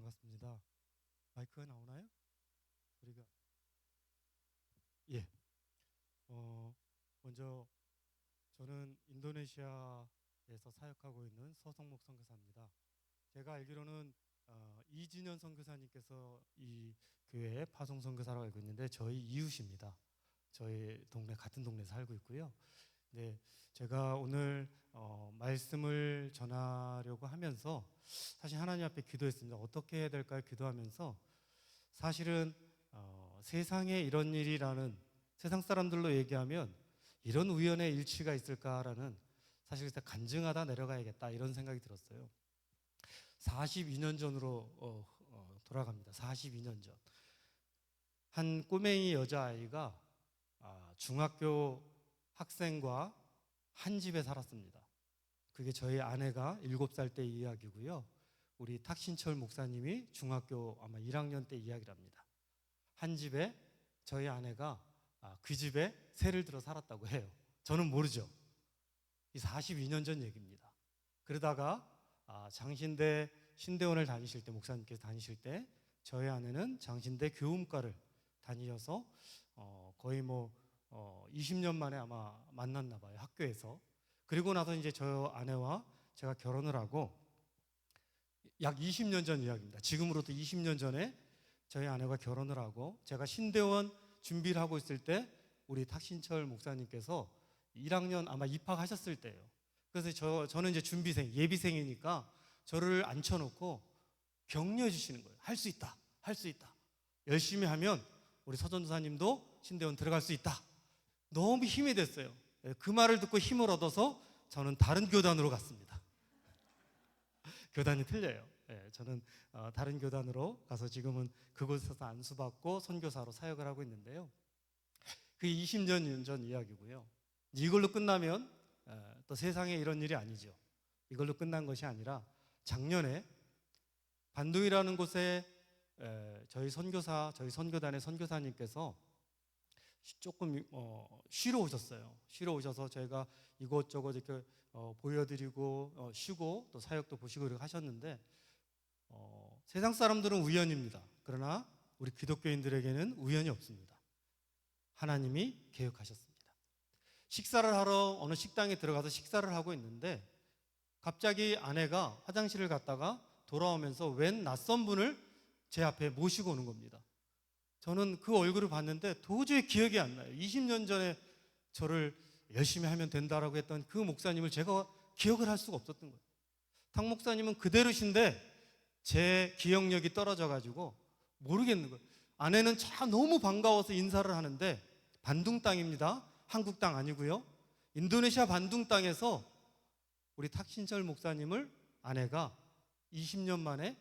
반갑습니다. 마이크가 나오나요? 소리가. 예. 먼저 저는 인도네시아에서 사역하고 있는 서성목 선교사입니다. 제가 알기로는 이진현 선교사님께서 이 교회의 파송 선교사라고 알고 있는데 저희 이웃입니다. 저희 동네 같은 동네에 살고 있고요. 네, 제가 오늘 말씀을 전하려고 하면서 사실 하나님 앞에 기도했습니다. 어떻게 해야 될까요? 기도하면서 사실은 세상에 이런 일이라는, 세상 사람들로 얘기하면 이런 우연의 일치가 있을까라는, 사실 간증하다 내려가야겠다 이런 생각이 들었어요. 42년 전으로 돌아갑니다. 42년 전. 한 꼬맹이 여자아이가 중학교 학생과 한 집에 살았습니다. 그게 저희 아내가 7살 때 이야기고요. 우리 탁신철 목사님이 중학교 아마 1학년 때 이야기랍니다. 한 집에 저희 아내가 그 집에 세를 들어 살았다고 해요. 저는 모르죠. 이 42년 전 얘기입니다. 그러다가 장신대 신대원을 다니실 때, 목사님께서 다니실 때 저희 아내는 장신대 교음과를 다니셔서 거의 20년 만에 아마 만났나 봐요, 학교에서. 그리고 나서 이제 저 아내와 제가 결혼을 하고, 약 20년 전 이야기입니다. 지금으로부터 20년 전에 저희 아내가 결혼을 하고 제가 신대원 준비를 하고 있을 때 우리 탁신철 목사님께서 1학년 아마 입학하셨을 때예요. 그래서 저는 이제 준비생, 예비생이니까 저를 앉혀놓고 격려해 주시는 거예요. 할 수 있다, 할 수 있다. 열심히 하면 우리 서전도사님도 신대원 들어갈 수 있다. 너무 힘이 됐어요. 그 말을 듣고 힘을 얻어서 저는 다른 교단으로 갔습니다. 교단이 틀려요. 저는 다른 교단으로 가서 지금은 그곳에서 안수받고 선교사로 사역을 하고 있는데요. 그게 20년 전 이야기고요. 이걸로 끝나면 또 세상에 이런 일이 아니죠. 이걸로 끝난 것이 아니라 작년에 반둥이라는 곳에 저희 선교단의 선교사님께서 조금 쉬러 오셨어요. 쉬러 오셔서 저희가 이곳저곳 이렇게 보여드리고 쉬고 또 사역도 보시고 이렇게 하셨는데, 세상 사람들은 우연입니다. 그러나 우리 기독교인들에게는 우연이 없습니다. 하나님이 계획하셨습니다. 식사를 하러 어느 식당에 들어가서 식사를 하고 있는데 갑자기 아내가 화장실을 갔다가 돌아오면서 웬 낯선 분을 제 앞에 모시고 오는 겁니다. 저는 그 얼굴을 봤는데 도저히 기억이 안 나요. 20년 전에 저를 열심히 하면 된다라고 했던 그 목사님을 제가 기억을 할 수가 없었던 거예요. 탁 목사님은 그대로신데 제 기억력이 떨어져가지고 모르겠는 거예요. 아내는 참 너무 반가워서 인사를 하는데, 반둥 땅입니다. 한국 땅 아니고요. 인도네시아 반둥 땅에서 우리 탁신철 목사님을 아내가 20년 만에,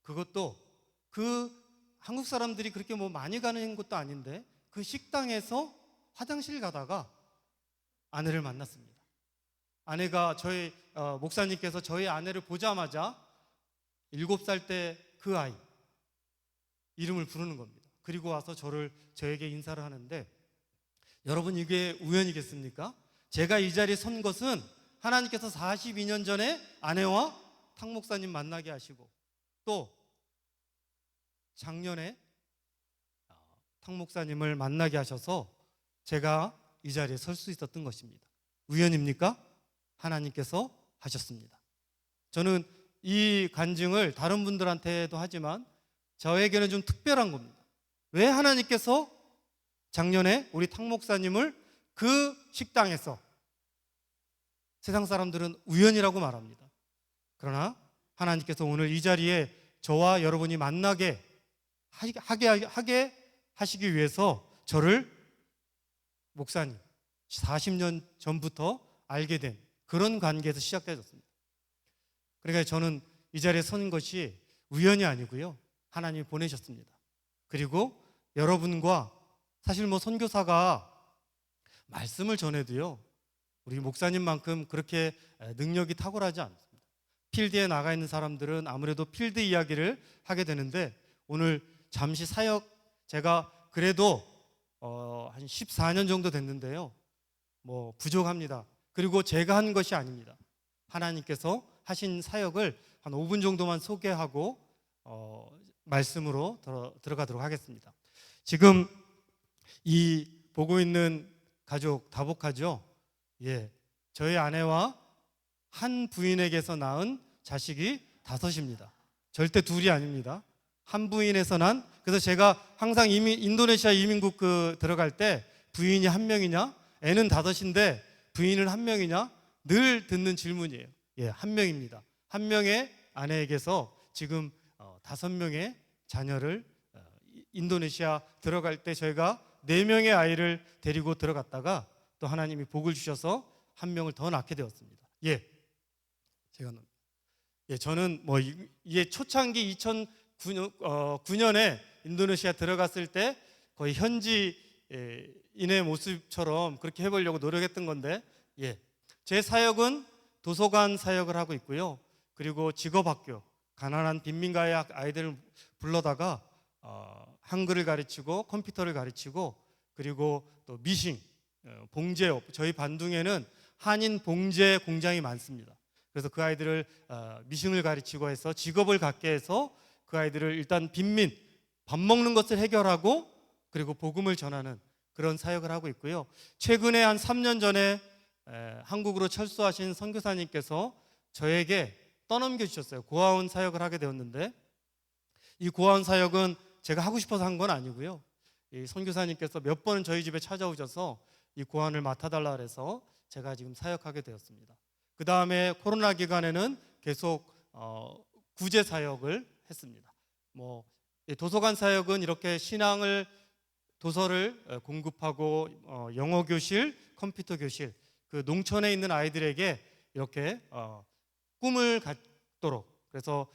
그것도 그 한국 사람들이 그렇게 많이 가는 것도 아닌데 그 식당에서 화장실 가다가 아내를 만났습니다. 아내가 저희 목사님께서 저희 아내를 보자마자 7살 때 그 아이 이름을 부르는 겁니다. 그리고 와서 저에게 인사를 하는데, 여러분 이게 우연이겠습니까? 제가 이 자리에 선 것은 하나님께서 42년 전에 아내와 탁 목사님 만나게 하시고, 또 작년에 탁 목사님을 만나게 하셔서 제가 이 자리에 설 수 있었던 것입니다. 우연입니까? 하나님께서 하셨습니다. 저는 이 간증을 다른 분들한테도 하지만 저에게는 좀 특별한 겁니다. 왜 하나님께서 작년에 우리 탁 목사님을 그 식당에서, 세상 사람들은 우연이라고 말합니다. 그러나 하나님께서 오늘 이 자리에 저와 여러분이 만나게 하게 하시기 위해서 저를 목사님 40년 전부터 알게 된 그런 관계에서 시작되었습니다. 그러니까 저는 이 자리에 선 것이 우연이 아니고요, 하나님이 보내셨습니다. 그리고 여러분과, 사실 선교사가 말씀을 전해도요, 우리 목사님만큼 그렇게 능력이 탁월하지 않습니다. 필드에 나가 있는 사람들은 아무래도 필드 이야기를 하게 되는데, 오늘 잠시 사역, 제가 그래도 한 14년 정도 됐는데요, 부족합니다. 그리고 제가 한 것이 아닙니다. 하나님께서 하신 사역을 한 5분 정도만 소개하고 말씀으로 들어가도록 하겠습니다. 지금 이 보고 있는 가족 다복하죠? 예, 저희 아내와 한 부인에게서 낳은 자식이 5입니다. 절대 둘이 아닙니다. 한 부인에서 난. 그래서 제가 항상 인도네시아 이민국 들어갈 때 부인이 1명이냐, 애는 5인데 부인은 1명이냐 늘 듣는 질문이에요. 예, 1명입니다. 1명의 아내에게서 지금 5명의 자녀를 인도네시아 들어갈 때 저희가 4명의 아이를 데리고 들어갔다가 또 하나님이 복을 주셔서 1명을 더 낳게 되었습니다. 예, 저는 뭐 이게 초창기 2009년에 인도네시아 들어갔을 때 거의 현지인의 모습처럼 그렇게 해보려고 노력했던 건데, 예, 제 사역은 도서관 사역을 하고 있고요. 그리고 직업학교, 가난한 빈민가의 아이들을 불러다가 한글을 가르치고 컴퓨터를 가르치고, 그리고 또 미싱, 봉제업, 저희 반둥에는 한인 봉제 공장이 많습니다. 그래서 그 아이들을 미싱을 가르치고 해서 직업을 갖게 해서 그 아이들을 일단 빈민, 밥 먹는 것을 해결하고 그리고 복음을 전하는 그런 사역을 하고 있고요. 최근에 한 3년 전에 한국으로 철수하신 선교사님께서 저에게 떠넘겨 주셨어요. 고아원 사역을 하게 되었는데, 이 고아원 사역은 제가 하고 싶어서 한 건 아니고요. 이 선교사님께서 몇 번은 저희 집에 찾아오셔서 이 고아원을 맡아달라 그래서 제가 지금 사역하게 되었습니다. 그 다음에 코로나 기간에는 계속 구제 사역을 했습니다. 뭐 도서관 사역은 이렇게 도서를 공급하고 영어 교실, 컴퓨터 교실, 그 농촌에 있는 아이들에게 이렇게 꿈을 갖도록, 그래서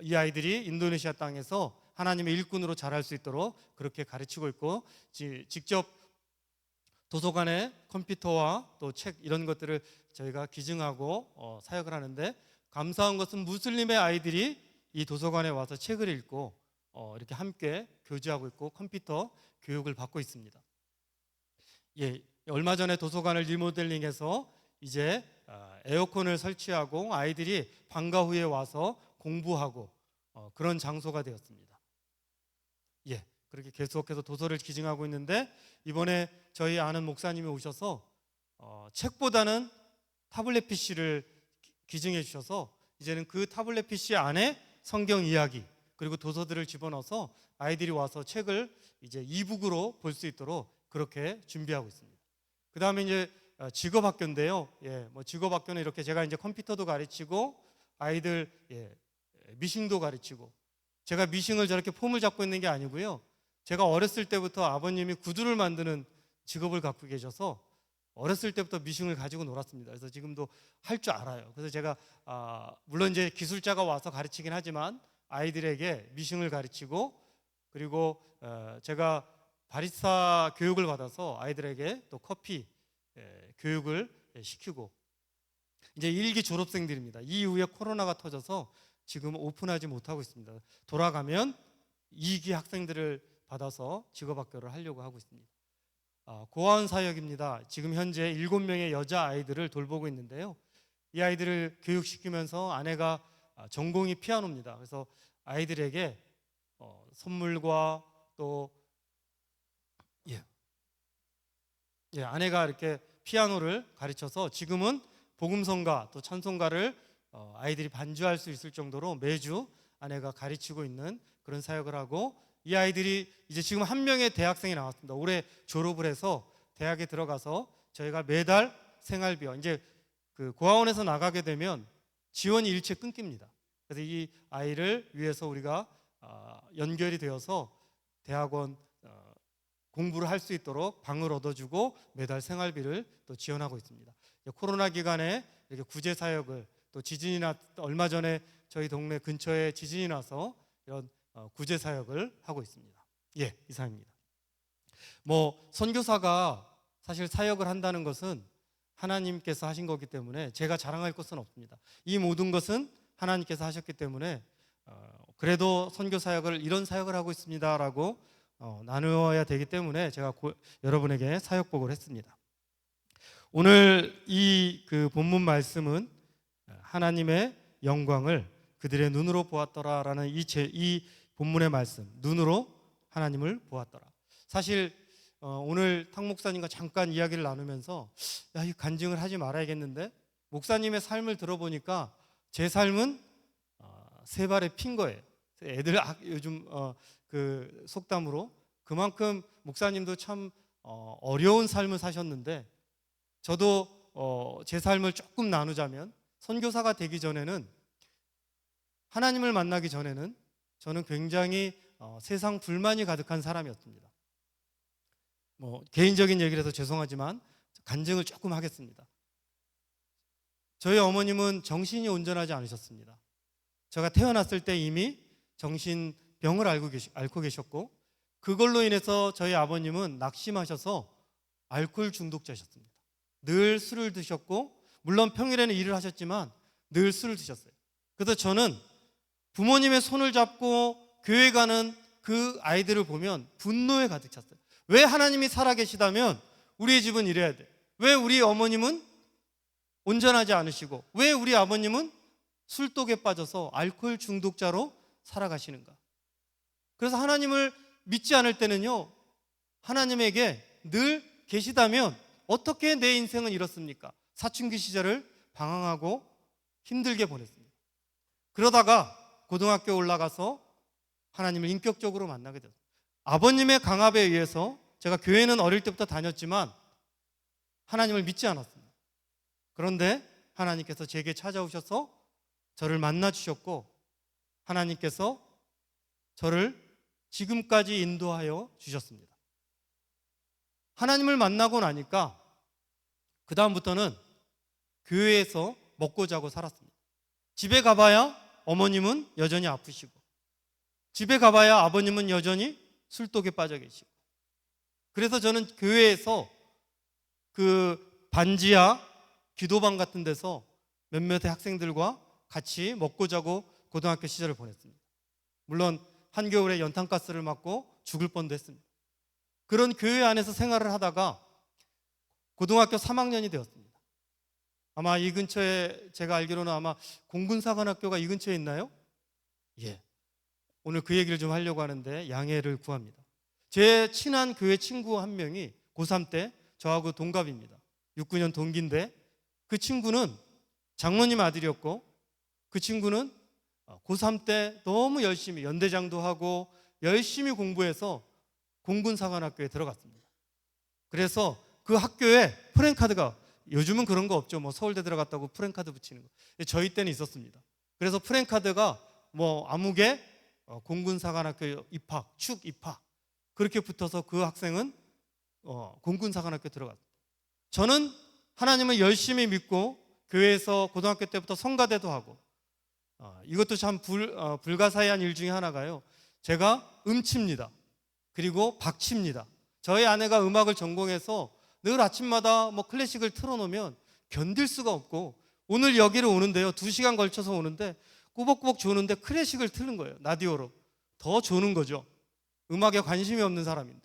이 아이들이 인도네시아 땅에서 하나님의 일꾼으로 자랄 수 있도록 그렇게 가르치고 있고, 직접 도서관에 컴퓨터와 또 책 이런 것들을 저희가 기증하고 사역을 하는데, 감사한 것은 무슬림의 아이들이 이 도서관에 와서 책을 읽고 이렇게 함께 교제하고 있고 컴퓨터 교육을 받고 있습니다. 예, 얼마 전에 도서관을 리모델링해서 이제 에어컨을 설치하고 아이들이 방과 후에 와서 공부하고 그런 장소가 되었습니다. 예, 그렇게 계속해서 도서를 기증하고 있는데, 이번에 저희 아는 목사님이 오셔서 책보다는 타블렛 PC를 기증해 주셔서 이제는 그 타블렛 PC 안에 성경 이야기 그리고 도서들을 집어넣어서 아이들이 와서 책을 이제 이북으로 볼 수 있도록 그렇게 준비하고 있습니다. 그 다음에 이제 직업학교인데요. 예, 뭐 직업학교는 이렇게 제가 이제 컴퓨터도 가르치고 아이들 미싱도 가르치고, 제가 미싱을 저렇게 폼을 잡고 있는 게 아니고요. 제가 어렸을 때부터 아버님이 구두를 만드는 직업을 갖고 계셔서 어렸을 때부터 미싱을 가지고 놀았습니다. 그래서 지금도 할 줄 알아요. 그래서 제가 물론 이제 기술자가 와서 가르치긴 하지만 아이들에게 미싱을 가르치고, 그리고 제가 바리스타 교육을 받아서 아이들에게 또 커피 교육을 시키고, 이제 1기 졸업생들입니다. 이 이후에 코로나가 터져서 지금 오픈하지 못하고 있습니다. 돌아가면 2기 학생들을 받아서 직업학교를 하려고 하고 있습니다. 고아원 사역입니다. 지금 현재 7명의 여자아이들을 돌보고 있는데요. 이 아이들을 교육시키면서 아내가 전공이 피아노입니다. 그래서 아이들에게 선물과 또 아내가 이렇게 피아노를 가르쳐서 지금은 복음성가 또 찬송가를 아이들이 반주할 수 있을 정도로 매주 아내가 가르치고 있는 그런 사역을 하고, 이 아이들이 이제 지금 1명의 대학생이 나왔습니다. 올해 졸업을 해서 대학에 들어가서 저희가 매달 생활비와, 이제 그 고아원에서 나가게 되면 지원이 일체 끊깁니다. 그래서 이 아이를 위해서 우리가 연결이 되어서 대학원 공부를 할 수 있도록 방을 얻어주고 매달 생활비를 또 지원하고 있습니다. 코로나 기간에 이렇게 구제 사역을, 또 지진이 얼마 전에 저희 동네 근처에 지진이 나서 이런 구제 사역을 하고 있습니다. 예, 이상입니다. 뭐 선교사가 사실 사역을 한다는 것은 하나님께서 하신 거기 때문에 제가 자랑할 것은 없습니다. 이 모든 것은 하나님께서 하셨기 때문에 그래도 선교 사역을 이런 사역을 하고 있습니다라고 나누어야 되기 때문에 제가 여러분에게 사역복을 했습니다. 오늘 이 그 본문 말씀은 하나님의 영광을 그들의 눈으로 보았더라라는 이 본문의 말씀, 눈으로 하나님을 보았더라. 사실 오늘 탕 목사님과 잠깐 이야기를 나누면서 이 간증을 하지 말아야겠는데, 목사님의 삶을 들어보니까 제 삶은 세 발에 핀 거예요. 애들 요즘 그 속담으로 그만큼 목사님도 참 어려운 삶을 사셨는데, 저도 제 삶을 조금 나누자면, 선교사가 되기 전에는, 하나님을 만나기 전에는 저는 굉장히 세상 불만이 가득한 사람이었습니다. 개인적인 얘기를 해서 죄송하지만 간증을 조금 하겠습니다. 저희 어머님은 정신이 온전하지 않으셨습니다. 제가 태어났을 때 이미 정신병을 앓고 계셨고, 그걸로 인해서 저희 아버님은 낙심하셔서 알코올 중독자셨습니다. 늘 술을 드셨고, 물론 평일에는 일을 하셨지만 늘 술을 드셨어요. 그래서 저는 부모님의 손을 잡고 교회 가는 그 아이들을 보면 분노에 가득 찼어요. 왜 하나님이 살아계시다면 우리의 집은 이래야 돼? 왜 우리 어머님은 온전하지 않으시고, 왜 우리 아버님은 술독에 빠져서 알코올 중독자로 살아가시는가? 그래서 하나님을 믿지 않을 때는요, 하나님에게 늘 계시다면 어떻게 내 인생은 이렇습니까? 사춘기 시절을 방황하고 힘들게 보냈습니다. 그러다가 고등학교 올라가서 하나님을 인격적으로 만나게 됐어요. 아버님의 강압에 의해서 제가 교회는 어릴 때부터 다녔지만 하나님을 믿지 않았습니다. 그런데 하나님께서 제게 찾아오셔서 저를 만나 주셨고, 하나님께서 저를 지금까지 인도하여 주셨습니다. 하나님을 만나고 나니까 그 다음부터는 교회에서 먹고 자고 살았습니다. 집에 가봐야 어머님은 여전히 아프시고, 집에 가봐야 아버님은 여전히 술독에 빠져 계시고, 그래서 저는 교회에서 그 반지하 기도방 같은 데서 몇몇의 학생들과 같이 먹고 자고 고등학교 시절을 보냈습니다. 물론 한겨울에 연탄가스를 맞고 죽을 뻔도 했습니다. 그런 교회 안에서 생활을 하다가 고등학교 3학년이 되었습니다. 아마 이 근처에, 제가 알기로는 아마 공군사관학교가 이 근처에 있나요? 예. 오늘 그 얘기를 좀 하려고 하는데 양해를 구합니다. 제 친한 교회 친구 한 명이 고3 때 저하고 동갑입니다. 69년 동기인데, 그 친구는 장로님 아들이었고, 그 친구는 고3 때 너무 열심히 연대장도 하고 열심히 공부해서 공군사관학교에 들어갔습니다. 그래서 그 학교에 프랜카드가, 요즘은 그런 거 없죠. 서울대 들어갔다고 프랜카드 붙이는 거. 저희 때는 있었습니다. 그래서 프랜카드가 아무개 공군사관학교 입학, 축 입학, 그렇게 붙어서 그 학생은 공군사관학교 들어갔습니다. 저는 하나님을 열심히 믿고 교회에서 고등학교 때부터 성가대도 하고, 이것도 참 불가사의한 일 중에 하나가요, 제가 음치입니다. 그리고 박치입니다. 저희 아내가 음악을 전공해서 늘 아침마다 클래식을 틀어놓으면 견딜 수가 없고, 오늘 여기를 오는데요, 2시간 걸쳐서 오는데 꾸벅꾸벅 조는데 클래식을 틀는 거예요. 라디오로. 더 조는 거죠. 음악에 관심이 없는 사람인데.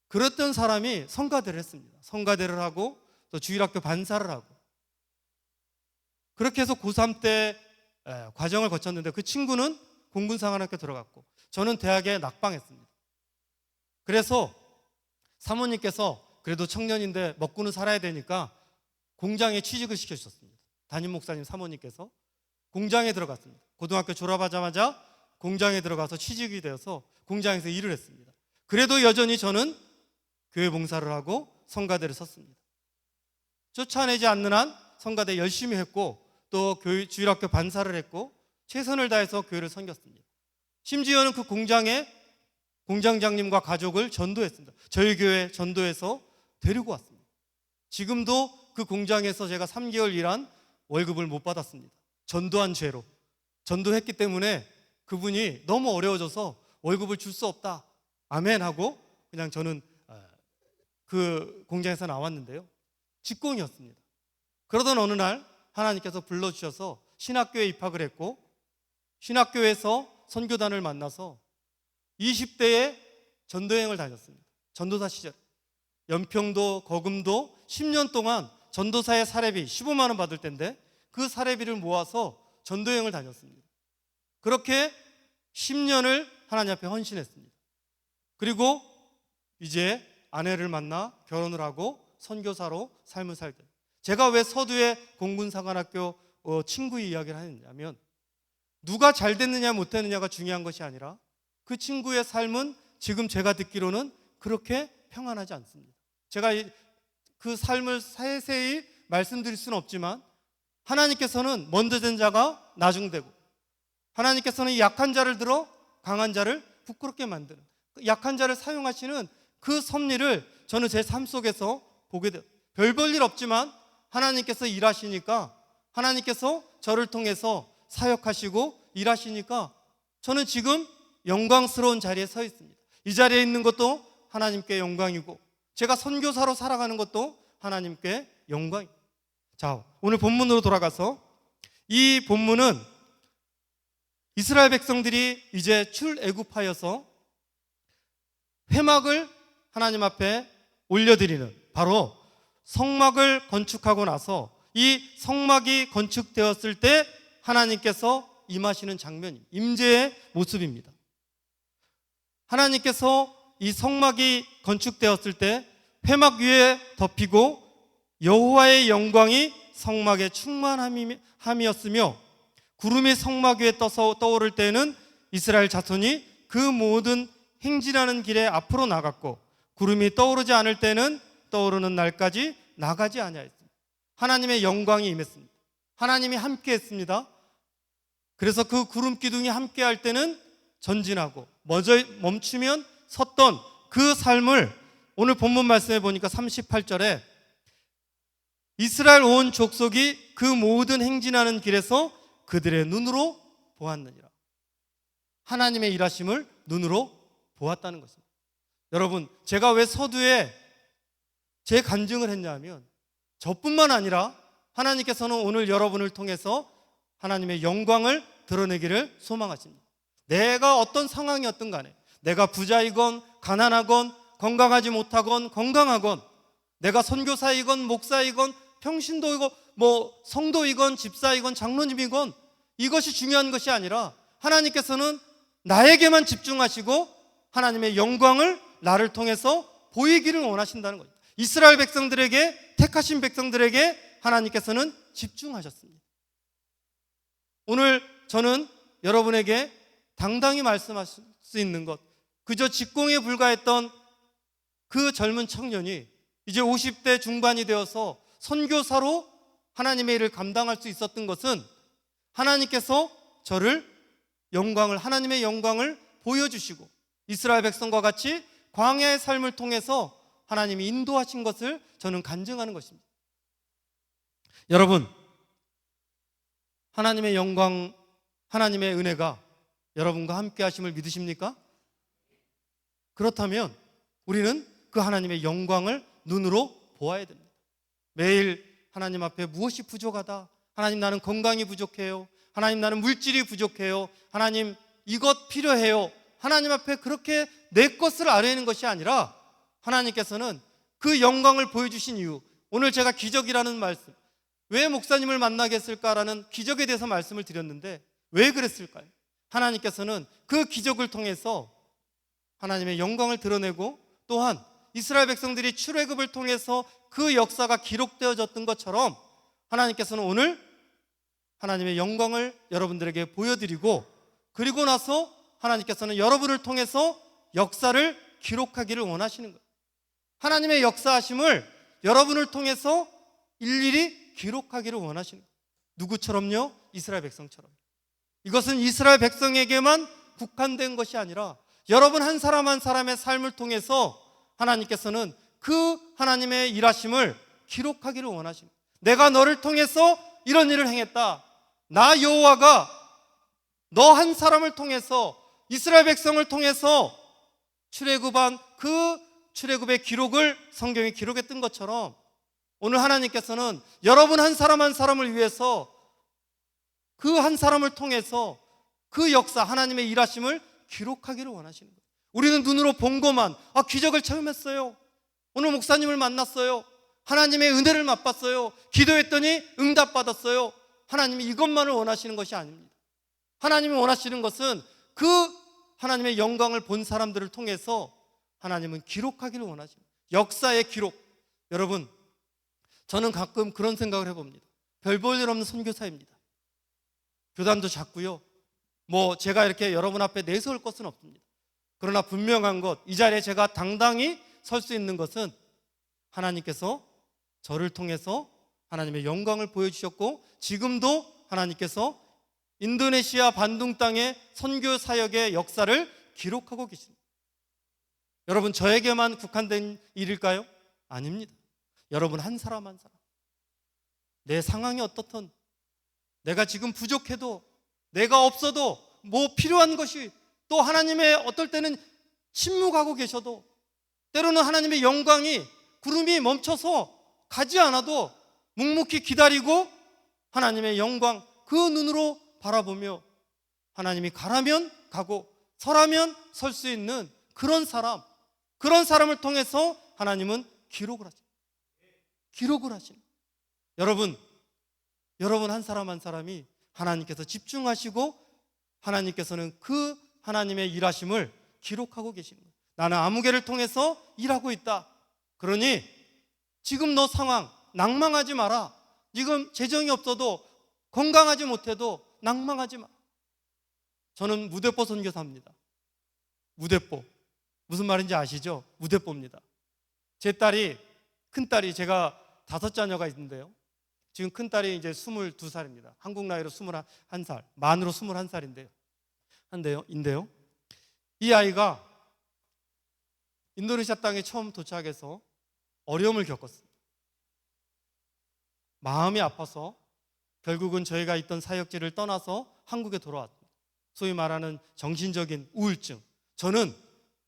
그랬던 사람이 성가대를 했습니다. 성가대를 하고 또 주일학교 반사를 하고, 그렇게 해서 고3 때 과정을 거쳤는데, 그 친구는 공군사관학교 들어갔고 저는 대학에 낙방했습니다. 그래서 사모님께서 그래도 청년인데 먹고는 살아야 되니까 공장에 취직을 시켜주셨습니다. 담임 목사님 사모님께서 공장에 들어갔습니다. 고등학교 졸업하자마자 공장에 들어가서 취직이 되어서 공장에서 일을 했습니다. 그래도 여전히 저는 교회 봉사를 하고 성가대를 섰습니다. 쫓아내지 않는 한 성가대 열심히 했고, 또 주일학교 반사를 했고, 최선을 다해서 교회를 섬겼습니다. 심지어는 그 공장에 공장장님과 가족을 전도했습니다. 저희 교회 전도해서 데리고 왔습니다. 지금도 그 공장에서 제가 3개월 일한 월급을 못 받았습니다. 전도한 죄로. 전도했기 때문에 그분이 너무 어려워져서 월급을 줄 수 없다, 아멘 하고 그냥 저는 그 공장에서 나왔는데요, 직공이었습니다. 그러던 어느 날 하나님께서 불러주셔서 신학교에 입학을 했고, 신학교에서 선교단을 만나서 20대에 전도여행을 다녔습니다. 전도사 시절 연평도, 거금도 10년 동안 전도사의 사례비 15만 원 받을 텐데 그 사례비를 모아서 전도여행을 다녔습니다. 그렇게 10년을 하나님 앞에 헌신했습니다. 그리고 이제 아내를 만나 결혼을 하고 선교사로 삶을 살게. 제가 왜 서두에 공군사관학교 친구 이야기를 하느냐면, 누가 잘 됐느냐 못 됐느냐가 중요한 것이 아니라 그 친구의 삶은 지금 제가 듣기로는 그렇게 평안하지 않습니다. 제가 그 삶을 세세히 말씀드릴 수는 없지만, 하나님께서는 먼저 된 자가 나중되고, 하나님께서는 이 약한 자를 들어 강한 자를 부끄럽게 만드는, 약한 자를 사용하시는 그 섭리를 저는 제 삶 속에서 보게 돼요. 별 볼 일 없지만 하나님께서 일하시니까, 하나님께서 저를 통해서 사역하시고 일하시니까 저는 지금 영광스러운 자리에 서 있습니다. 이 자리에 있는 것도 하나님께 영광이고, 제가 선교사로 살아가는 것도 하나님께 영광입니다. 자, 오늘 본문으로 돌아가서, 이 본문은 이스라엘 백성들이 이제 출애굽하여서 회막을 하나님 앞에 올려드리는, 바로 성막을 건축하고 나서 이 성막이 건축되었을 때 하나님께서 임하시는 장면이, 임재의 모습입니다. 하나님께서 이 성막이 건축되었을 때 회막 위에 덮이고 여호와의 영광이 성막에 충만함이었으며, 구름이 성막 위에 떠오를 때는 이스라엘 자손이 그 모든 행진하는 길에 앞으로 나갔고, 구름이 떠오르지 않을 때는 떠오르는 날까지 나가지 아니하였습니다. 하나님의 영광이 임했습니다. 하나님이 함께 했습니다. 그래서 그 구름 기둥이 함께 할 때는 전진하고, 멈추면 섰던 그 삶을 오늘 본문 말씀에 보니까 38절에 이스라엘 온 족속이 그 모든 행진하는 길에서 그들의 눈으로 보았느니라. 하나님의 일하심을 눈으로 보았다는 것입니다. 여러분, 제가 왜 서두에 제 간증을 했냐면, 저뿐만 아니라 하나님께서는 오늘 여러분을 통해서 하나님의 영광을 드러내기를 소망하십니다. 내가 어떤 상황이었든 간에, 내가 부자이건 가난하건 건강하지 못하건 건강하건, 내가 선교사이건 목사이건 평신도이건 성도이건 집사이건 장로님이건, 이것이 중요한 것이 아니라 하나님께서는 나에게만 집중하시고 하나님의 영광을 나를 통해서 보이기를 원하신다는 거죠. 이스라엘 백성들에게, 택하신 백성들에게 하나님께서는 집중하셨습니다. 오늘 저는 여러분에게 당당히 말씀할 수 있는 것, 그저 직공에 불과했던 그 젊은 청년이 이제 50대 중반이 되어서 선교사로 하나님의 일을 감당할 수 있었던 것은, 하나님께서 저를 하나님의 영광을 보여주시고 이스라엘 백성과 같이 광야의 삶을 통해서 하나님이 인도하신 것을 저는 간증하는 것입니다. 여러분, 하나님의 영광, 하나님의 은혜가 여러분과 함께 하심을 믿으십니까? 그렇다면 우리는 그 하나님의 영광을 눈으로 보아야 됩니다. 매일 하나님 앞에 무엇이 부족하다, 하나님 나는 건강이 부족해요, 하나님 나는 물질이 부족해요, 하나님 이것 필요해요, 하나님 앞에 그렇게 내 것을 아뢰는 것이 아니라, 하나님께서는 그 영광을 보여주신 이유, 오늘 제가 기적이라는 말씀, 왜 목사님을 만나게 했을까라는 기적에 대해서 말씀을 드렸는데, 왜 그랬을까요? 하나님께서는 그 기적을 통해서 하나님의 영광을 드러내고, 또한 이스라엘 백성들이 출애굽을 통해서 그 역사가 기록되어졌던 것처럼 하나님께서는 오늘 하나님의 영광을 여러분들에게 보여드리고, 그리고 나서 하나님께서는 여러분을 통해서 역사를 기록하기를 원하시는 거예요. 하나님의 역사하심을 여러분을 통해서 일일이 기록하기를 원하시는 거예요. 누구처럼요? 이스라엘 백성처럼. 이것은 이스라엘 백성에게만 국한된 것이 아니라 여러분 한 사람 한 사람의 삶을 통해서 하나님께서는 그 하나님의 일하심을 기록하기를 원하십니다. 내가 너를 통해서 이런 일을 행했다. 나 여호와가 너 한 사람을 통해서, 이스라엘 백성을 통해서 출애굽한 그 출애굽의 기록을 성경에 기록했던 것처럼, 오늘 하나님께서는 여러분 한 사람 한 사람을 위해서 그 한 사람을 통해서 그 역사, 하나님의 일하심을 기록하기를 원하시는 거예요. 우리는 눈으로 본 것만, 기적을 체험했어요, 오늘 목사님을 만났어요, 하나님의 은혜를 맛봤어요, 기도했더니 응답받았어요, 하나님이 이것만을 원하시는 것이 아닙니다. 하나님이 원하시는 것은 그 하나님의 영광을 본 사람들을 통해서 하나님은 기록하기를 원하십니다. 역사의 기록. 여러분, 저는 가끔 그런 생각을 해봅니다. 별 볼 일 없는 선교사입니다. 교단도 작고요, 제가 이렇게 여러분 앞에 내세울 것은 없습니다. 그러나 분명한 것, 이 자리에 제가 당당히 설 수 있는 것은 하나님께서 저를 통해서 하나님의 영광을 보여주셨고, 지금도 하나님께서 인도네시아 반둥 땅의 선교 사역의 역사를 기록하고 계십니다. 여러분, 저에게만 국한된 일일까요? 아닙니다. 여러분 한 사람 한 사람, 내 상황이 어떻든, 내가 지금 부족해도, 내가 없어도, 필요한 것이, 또 하나님의 어떨 때는 침묵하고 계셔도, 때로는 하나님의 영광이 구름이 멈춰서 가지 않아도 묵묵히 기다리고 하나님의 영광 그 눈으로 바라보며 하나님이 가라면 가고 서라면 설 수 있는 그런 사람을 통해서 하나님은 기록을 하십니다. 여러분 한 사람 한 사람이 하나님께서 집중하시고 하나님께서는 그 하나님의 일하심을 기록하고 계시는 거예요. 나는 아무개를 통해서 일하고 있다. 그러니 지금 너 상황 낭망하지 마라. 지금 재정이 없어도, 건강하지 못해도 낭망하지 마. 저는 무대뽀 선교사입니다. 무대뽀, 무슨 말인지 아시죠? 무대뽀입니다. 제 딸이, 큰딸이, 제가 5자녀가 있는데요, 지금 큰딸이 이제 22살입니다. 한국 나이로 21살, 만으로 21살인데요. 이 아이가 인도네시아 땅에 처음 도착해서 어려움을 겪었습니다. 마음이 아파서 결국은 저희가 있던 사역지를 떠나서 한국에 돌아왔습니다. 소위 말하는 정신적인 우울증. 저는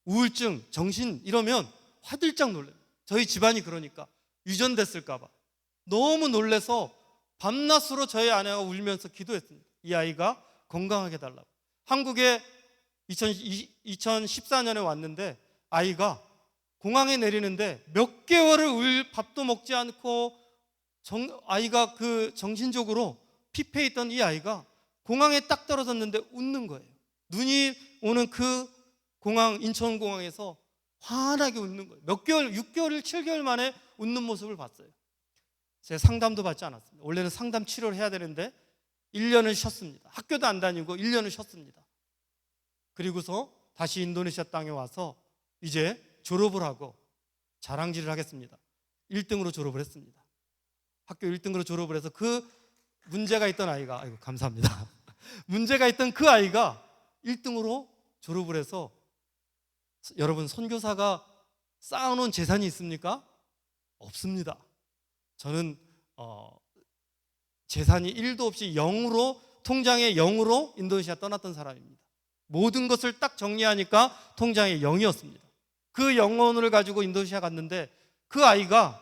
우울증, 정신 이러면 화들짝 놀라요. 저희 집안이 그러니까 유전됐을까 봐 너무 놀라서 밤낮으로 저희 아내가 울면서 기도했습니다. 이 아이가 건강하게 달라고. 한국에 2014년에 왔는데 아이가 공항에 내리는데 몇 개월을 밥도 먹지 않고 아이가 그 정신적으로 피폐해 있던 이 아이가 공항에 딱 떨어졌는데 웃는 거예요. 눈이 오는 그 공항, 인천공항에서 환하게 웃는 거예요. 몇 개월, 6개월, 7개월 만에 웃는 모습을 봤어요. 제가 상담도 받지 않았습니다. 원래는 상담 치료를 해야 되는데 1년을 쉬었습니다. 학교도 안 다니고 1년을 쉬었습니다. 그리고서 다시 인도네시아 땅에 와서 이제 졸업을 하고 자랑질을 하겠습니다. 1등으로 졸업을 했습니다. 학교 1등으로 졸업을 해서 그 문제가 있던 아이가, 아이고 감사합니다. 문제가 있던 그 아이가 1등으로 졸업을 해서, 여러분 선교사가 쌓아놓은 재산이 있습니까? 없습니다. 저는 재산이 1도 없이 0으로, 통장에 0으로 인도네시아 떠났던 사람입니다. 모든 것을 딱 정리하니까 통장에 0이었습니다. 그 0원을 가지고 인도네시아 갔는데 그 아이가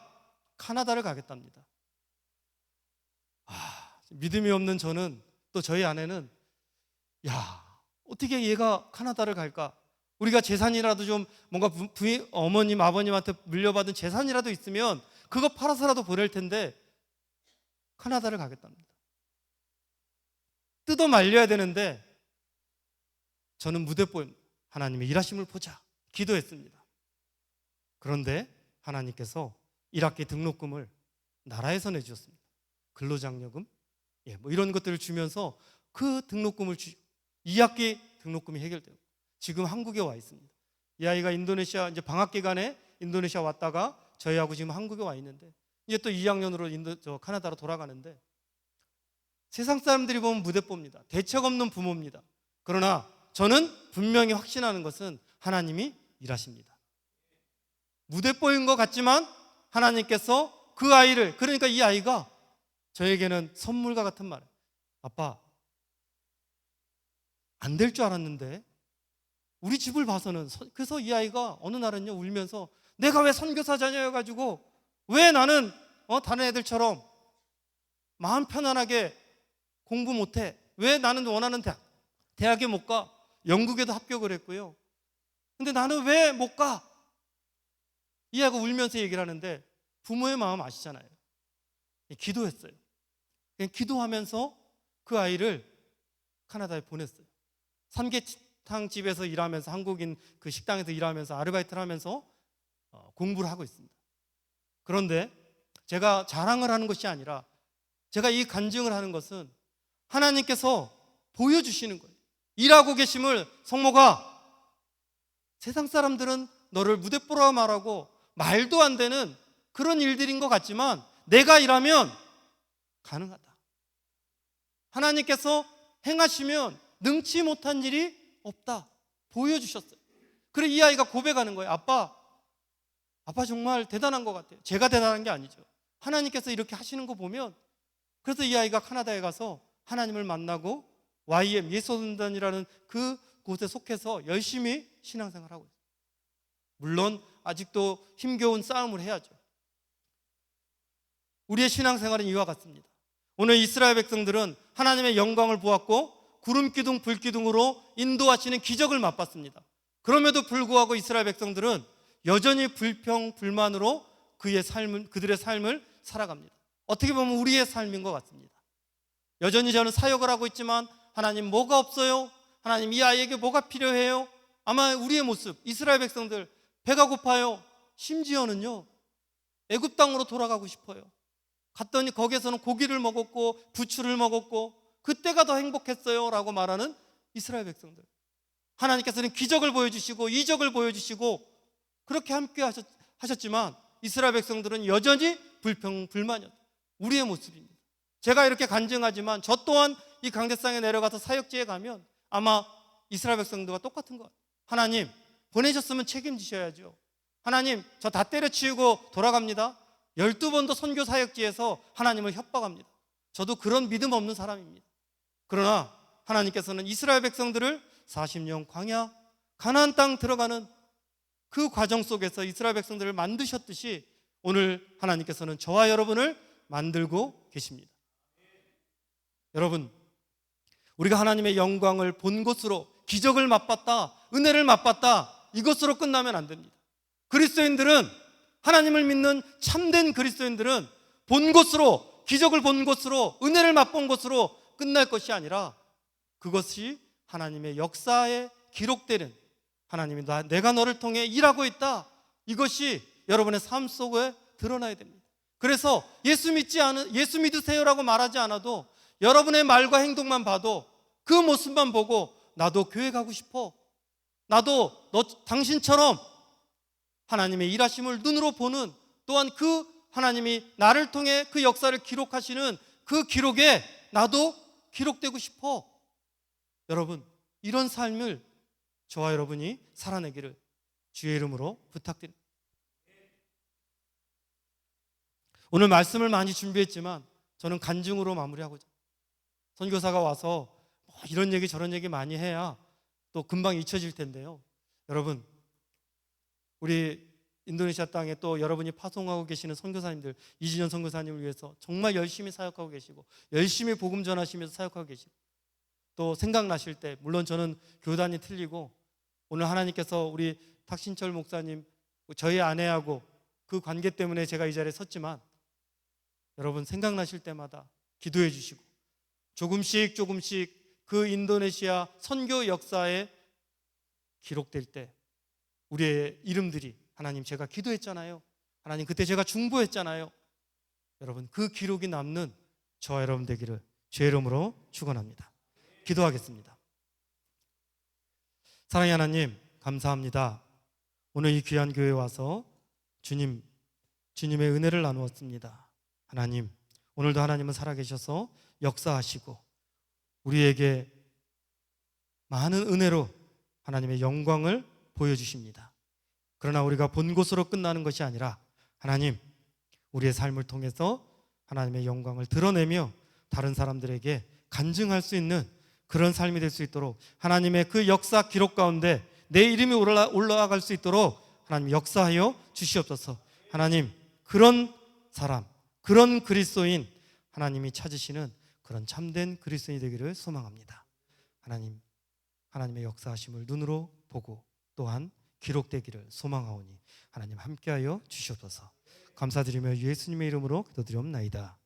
카나다를 가겠답니다. 믿음이 없는 저는, 또 저희 아내는, 어떻게 얘가 카나다를 갈까? 우리가 재산이라도 좀, 뭔가 어머님 아버님한테 물려받은 재산이라도 있으면 그거 팔아서라도 보낼 텐데 카나다를 가겠답니다. 뜯어 말려야 되는데 저는 무대뽀, 하나님의 일하심을 보자 기도했습니다. 그런데 하나님께서 1학기 등록금을 나라에서 내주셨습니다. 근로장려금, 이런 것들을 주면서 그 등록금을 2학기 등록금이 해결되고 지금 한국에 와 있습니다. 이 아이가 인도네시아 이제 방학 기간에 인도네시아 왔다가 저희하고 지금 한국에 와 있는데, 이제 또 2학년으로 카나다로 돌아가는데, 세상 사람들이 보면 무대뽀입니다. 대책 없는 부모입니다. 그러나 저는 분명히 확신하는 것은 하나님이 일하십니다. 무대뽀인 것 같지만 하나님께서 그 아이를, 그러니까 이 아이가 저에게는 선물과 같은 말이에요. 아빠, 안 될 줄 알았는데 우리 집을 봐서는. 그래서 이 아이가 어느 날은요 울면서, 내가 왜 선교사 자녀여가지고 왜 나는 다른 애들처럼 마음 편안하게 공부 못해? 왜 나는 원하는 대학에 못 가? 영국에도 합격을 했고요. 근데 나는 왜 못 가? 이 아이가 울면서 얘기를 하는데, 부모의 마음 아시잖아요. 기도했어요. 기도하면서 그 아이를 카나다에 보냈어요. 삼계탕 집에서 일하면서, 한국인 그 식당에서 일하면서 아르바이트를 하면서 공부를 하고 있습니다. 그런데 제가 자랑을 하는 것이 아니라 제가 이 간증을 하는 것은 하나님께서 보여주시는 거예요. 일하고 계심을, 성모가, 세상 사람들은 너를 무대뽀라 말하고 말도 안 되는 그런 일들인 것 같지만 내가 일하면 가능하다. 하나님께서 행하시면 능치 못한 일이 없다. 보여주셨어요. 그래 이 아이가 고백하는 거예요. 아빠 정말 대단한 것 같아요. 제가 대단한 게 아니죠. 하나님께서 이렇게 하시는 거 보면. 그래서 이 아이가 카나다에 가서 하나님을 만나고 YM 예수선단이라는 그 곳에 속해서 열심히 신앙생활을 하고 있어요. 물론 아직도 힘겨운 싸움을 해야죠. 우리의 신앙생활은 이와 같습니다. 오늘 이스라엘 백성들은 하나님의 영광을 보았고 구름기둥 불기둥으로 인도하시는 기적을 맛봤습니다. 그럼에도 불구하고 이스라엘 백성들은 여전히 불평불만으로 그들의 삶을 살아갑니다. 어떻게 보면 우리의 삶인 것 같습니다. 여전히 저는 사역을 하고 있지만 하나님 뭐가 없어요? 하나님 이 아이에게 뭐가 필요해요? 아마 우리의 모습, 이스라엘 백성들 배가 고파요. 심지어는요 애굽 땅으로 돌아가고 싶어요. 갔더니 거기에서는 고기를 먹었고 부추를 먹었고 그때가 더 행복했어요 라고 말하는 이스라엘 백성들. 하나님께서는 기적을 보여주시고 이적을 보여주시고 그렇게 함께 하셨지만 이스라엘 백성들은 여전히 불평불만이었다. 우리의 모습입니다. 제가 이렇게 간증하지만 저 또한 이 강대상에 내려가서 사역지에 가면 아마 이스라엘 백성들과 똑같은 것 같아요. 하나님 보내셨으면 책임지셔야죠. 하나님 저 다 때려치우고 돌아갑니다. 12번도 선교 사역지에서 하나님을 협박합니다. 저도 그런 믿음 없는 사람입니다. 그러나 하나님께서는 이스라엘 백성들을 40년 광야 가나안 땅 들어가는 그 과정 속에서 이스라엘 백성들을 만드셨듯이 오늘 하나님께서는 저와 여러분을 만들고 계십니다. 여러분, 우리가 하나님의 영광을 본 것으로 기적을 맛봤다, 은혜를 맛봤다, 이것으로 끝나면 안 됩니다. 그리스도인들은, 하나님을 믿는 참된 그리스도인들은 본 것으로, 기적을 본 것으로, 은혜를 맛본 것으로 끝날 것이 아니라 그것이 하나님의 역사에 기록되는, 하나님이 내가 너를 통해 일하고 있다, 이것이 여러분의 삶 속에 드러나야 됩니다. 그래서 예수 믿으세요라고 말하지 않아도 여러분의 말과 행동만 봐도 그 모습만 보고 나도 교회 가고 싶어, 나도 당신처럼 하나님의 일하심을 눈으로 보는, 또한 그 하나님이 나를 통해 그 역사를 기록하시는 그 기록에 나도 기록되고 싶어. 여러분, 이런 삶을 저와 여러분이 살아내기를 주의 이름으로 부탁드립니다. 오늘 말씀을 많이 준비했지만 저는 간증으로 마무리하고자, 선교사가 와서 이런 얘기 저런 얘기 많이 해야 또 금방 잊혀질 텐데요. 여러분, 우리 인도네시아 땅에 또 여러분이 파송하고 계시는 선교사님들, 이진현 선교사님을 위해서 정말 열심히 사역하고 계시고 열심히 복음 전하시면서 사역하고 계시고, 또 생각나실 때, 물론 저는 교단이 틀리고 오늘 하나님께서 우리 탁신철 목사님, 저희 아내하고 그 관계 때문에 제가 이 자리에 섰지만 여러분 생각나실 때마다 기도해 주시고 조금씩 그 인도네시아 선교 역사에 기록될 때 우리의 이름들이, 하나님 제가 기도했잖아요, 하나님 그때 제가 중보했잖아요, 여러분 그 기록이 남는 저와 여러분 되기를 주의 이름으로 축원합니다. 기도하겠습니다. 사랑의 하나님, 감사합니다. 오늘 이 귀한 교회에 와서 주님의 은혜를 나누었습니다. 하나님, 오늘도 하나님은 살아계셔서 역사하시고 우리에게 많은 은혜로 하나님의 영광을 보여주십니다. 그러나 우리가 본 곳으로 끝나는 것이 아니라 하나님, 우리의 삶을 통해서 하나님의 영광을 드러내며 다른 사람들에게 간증할 수 있는 그런 삶이 될 수 있도록 하나님의 그 역사 기록 가운데 내 이름이 올라갈 수 있도록 하나님 역사하여 주시옵소서. 하나님, 그런 사람, 그런 그리스도인, 하나님이 찾으시는 그런 참된 그리스도인이 되기를 소망합니다. 하나님, 하나님의 역사하심을 눈으로 보고 또한 기록되기를 소망하오니 하나님 함께하여 주시옵소서. 감사드리며 예수님의 이름으로 기도드리옵나이다.